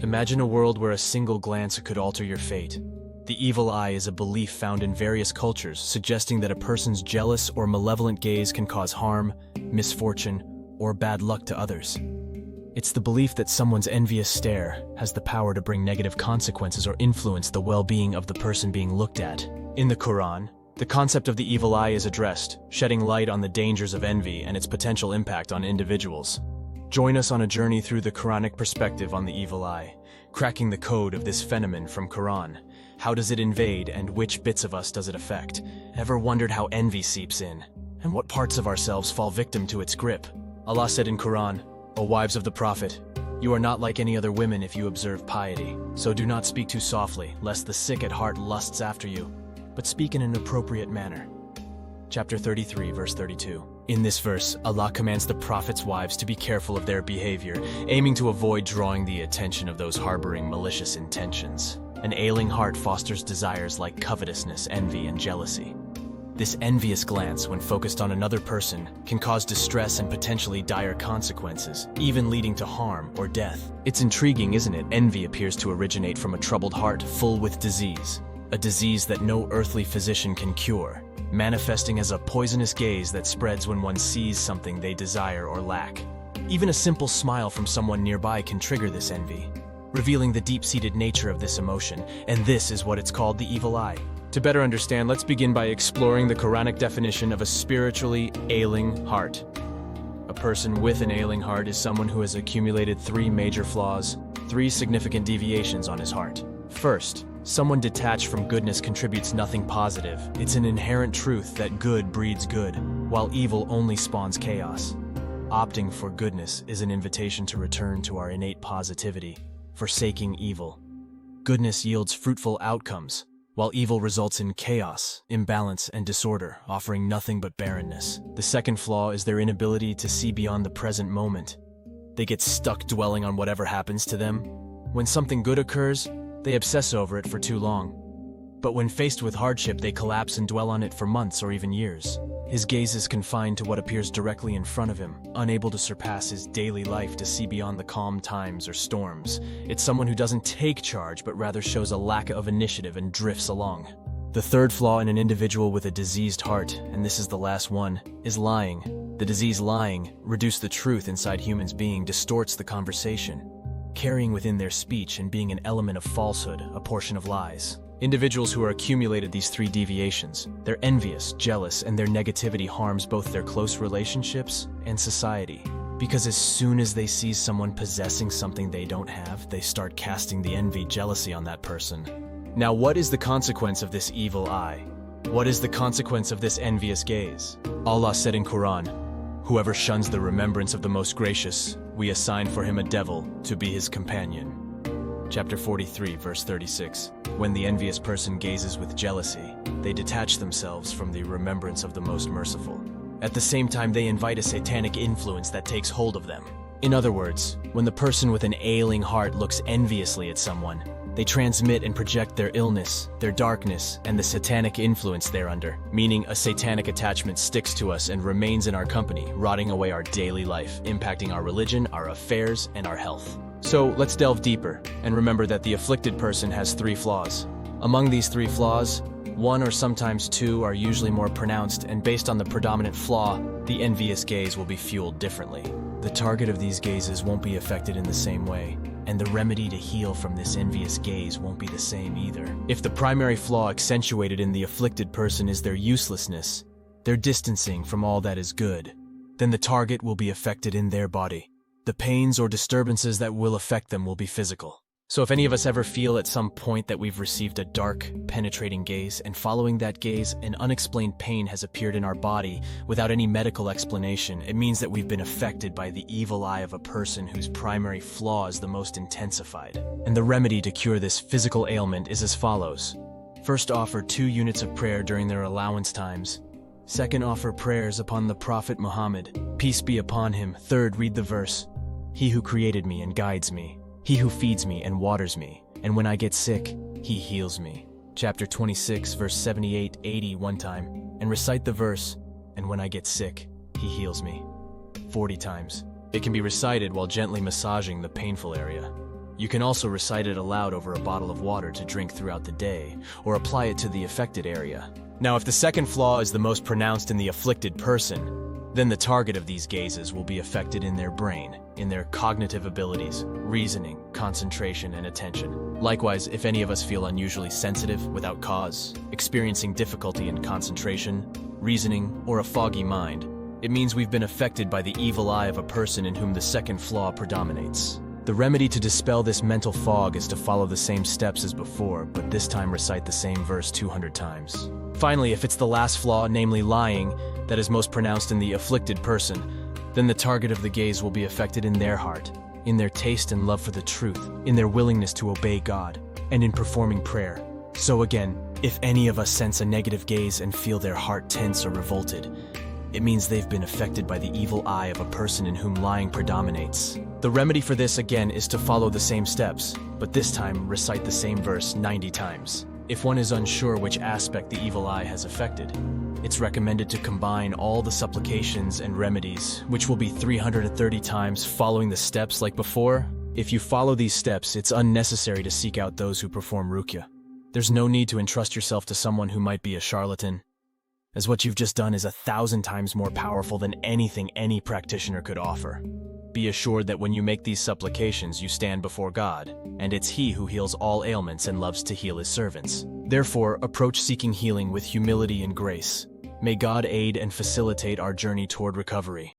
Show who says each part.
Speaker 1: Imagine a world where a single glance could alter your fate. The evil eye is a belief found in various cultures, suggesting that a person's jealous or malevolent gaze can cause harm, misfortune, or bad luck to others. It's the belief that someone's envious stare has the power to bring negative consequences or influence the well-being of the person being looked at. In the Quran, the concept of the evil eye is addressed, shedding light on the dangers of envy and its potential impact on individuals. Join us on a journey through the Quranic perspective on the evil eye, cracking the code of this phenomenon from Quran. How does it invade, and which bits of us does it affect? Ever wondered how envy seeps in, and what parts of ourselves fall victim to its grip? Allah said in Quran, "O wives of the Prophet, you are not like any other women if you observe piety. So do not speak too softly, lest the sick at heart lusts after you, but speak in an appropriate manner." Chapter 33, verse 32. In this verse, Allah commands the Prophet's wives to be careful of their behavior, aiming to avoid drawing the attention of those harboring malicious intentions. An ailing heart fosters desires like covetousness, envy, and jealousy. This envious glance, when focused on another person, can cause distress and potentially dire consequences, even leading to harm or death. It's intriguing, isn't it? Envy appears to originate from a troubled heart full with disease, a disease that no earthly physician can cure, manifesting as a poisonous gaze that spreads when one sees something they desire or lack. Even a simple smile from someone nearby can trigger this envy, revealing the deep-seated nature of this emotion, and this is what it's called the evil eye. To better understand, let's begin by exploring the Quranic definition of a spiritually ailing heart. A person with an ailing heart is someone who has accumulated three major flaws, three significant deviations on his heart. First, someone detached from goodness contributes nothing positive. It's an inherent truth that good breeds good, while evil only spawns chaos. Opting for goodness is an invitation to return to our innate positivity, forsaking evil. Goodness yields fruitful outcomes, while evil results in chaos, imbalance, and disorder, offering nothing but barrenness. The second flaw is their inability to see beyond the present moment. They get stuck dwelling on whatever happens to them. When something good occurs, they obsess over it for too long. But when faced with hardship, they collapse and dwell on it for months or even years. His gaze is confined to what appears directly in front of him, unable to surpass his daily life to see beyond the calm times or storms. It's someone who doesn't take charge, but rather shows a lack of initiative and drifts along. The third flaw in an individual with a diseased heart, and this is the last one, is lying. The disease lying, reduce the truth inside humans being, distorts the conversation, carrying within their speech and being an element of falsehood, a portion of lies. Individuals who are accumulated these three deviations, they're envious, jealous, and their negativity harms both their close relationships and society. Because as soon as they see someone possessing something they don't have, they start casting the envy, jealousy on that person. Now, what is the consequence of this evil eye? What is the consequence of this envious gaze? Allah said in Quran, "Whoever shuns the remembrance of the Most Gracious, we assign for him a devil to be his companion." Chapter 43, verse 36. When the envious person gazes with jealousy, they detach themselves from the remembrance of the Most Merciful. At the same time, they invite a satanic influence that takes hold of them. In other words, when the person with an ailing heart looks enviously at someone, they transmit and project their illness, their darkness, and the satanic influence thereunder, meaning a satanic attachment sticks to us and remains in our company, rotting away our daily life, impacting our religion, our affairs, and our health. So let's delve deeper, and remember that the afflicted person has three flaws. Among these three flaws, one or sometimes two are usually more pronounced, and based on the predominant flaw, the envious gaze will be fueled differently. The target of these gazes won't be affected in the same way, and the remedy to heal from this envious gaze won't be the same either. If the primary flaw accentuated in the afflicted person is their uselessness, their distancing from all that is good, then the target will be affected in their body. The pains or disturbances that will affect them will be physical. So if any of us ever feel at some point that we've received a dark, penetrating gaze, and following that gaze, an unexplained pain has appeared in our body without any medical explanation, it means that we've been affected by the evil eye of a person whose primary flaw is the most intensified. And the remedy to cure this physical ailment is as follows. First, offer 2 units of prayer during their allowance times. Second, offer prayers upon the Prophet Muhammad, peace be upon him. Third, read the verse, "He who created me and guides me, he who feeds me and waters me, and when I get sick, he heals me." Chapter 26, verse 78-80 one time, and recite the verse, "And when I get sick, he heals me," 40 times. It can be recited while gently massaging the painful area. You can also recite it aloud over a bottle of water to drink throughout the day, or apply it to the affected area. Now, if the second flaw is the most pronounced in the afflicted person, then the target of these gazes will be affected in their brain, in their cognitive abilities, reasoning, concentration, and attention. Likewise, if any of us feel unusually sensitive without cause, experiencing difficulty in concentration, reasoning, or a foggy mind, it means we've been affected by the evil eye of a person in whom the second flaw predominates. The remedy to dispel this mental fog is to follow the same steps as before, but this time recite the same verse 200 times. Finally, if it's the last flaw, namely lying, that is most pronounced in the afflicted person, then the target of the gaze will be affected in their heart, in their taste and love for the truth, in their willingness to obey God, and in performing prayer. So again, if any of us sense a negative gaze and feel their heart tense or revolted, it means they've been affected by the evil eye of a person in whom lying predominates. The remedy for this, again, is to follow the same steps, but this time recite the same verse 90 times. If one is unsure which aspect the evil eye has affected, it's recommended to combine all the supplications and remedies, which will be 330 times following the steps like before. If you follow these steps, it's unnecessary to seek out those who perform ruqya. There's no need to entrust yourself to someone who might be a charlatan, as what you've just done is 1,000 times more powerful than anything any practitioner could offer. Be assured that when you make these supplications, you stand before God, and it's He who heals all ailments and loves to heal His servants. Therefore, approach seeking healing with humility and grace. May God aid and facilitate our journey toward recovery.